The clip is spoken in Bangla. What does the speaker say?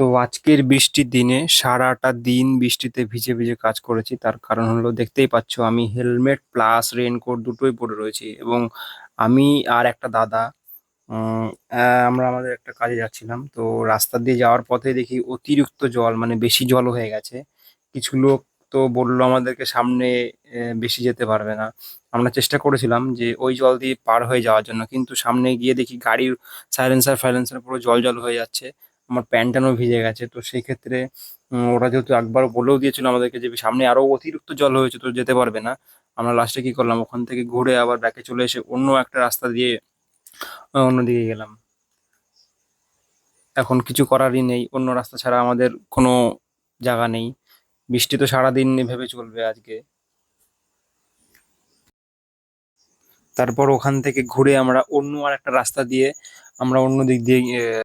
তো আজকের বৃষ্টির দিনে সারাটা দিন বৃষ্টিতে ভিজে ভিজে কাজ করেছি। তার কারণ হলো দেখতেই পাচ্ছ আমি হেলমেট প্লাস রেনকোট দুটোই পরে রয়েছি এবং আমি আর একটা দাদা আমরা আমাদের একটা কাজে যাচ্ছিলাম। তো রাস্তা দিয়ে যাওয়ার পথে দেখি অতিরিক্ত জল, মানে বেশি জল হয়ে গেছে। কিছু লোক তো বললো আমাদেরকে সামনে বেশি যেতে পারবে না। আমরা চেষ্টা করেছিলাম যে ওই জল দিয়ে পার হয়ে যাওয়ার জন্য, কিন্তু সামনে গিয়ে দেখি গাড়ির সাইলেন্সার ফাইলেন্সার পুরো জল জল হয়ে যাচ্ছে। আমার প্যান্টানও ভিজে গেছে। তো সেই ক্ষেত্রে ওরা যেহেতু একবার বলেও দিয়েছিল আমাদেরকে যে সামনে আরো অতিরিক্ত জল হয়েছে তো যেতে পারবে না, আমরা লাস্টে কি করলাম, ওখান থেকে ঘুরে আবার ব্যাকে চলে এসে অন্য একটা রাস্তা দিয়ে অন্যদিকে গেলাম। এখন কিছু করারই নেই, অন্য রাস্তা ছাড়া আমাদের কোনো জায়গা নেই। বৃষ্টি তো সারাদিন এভাবে চলবে আজকে। তারপর ওখান থেকে ঘুরে আমরা অন্য আর একটা রাস্তা দিয়ে আমরা অন্য দিক দিয়ে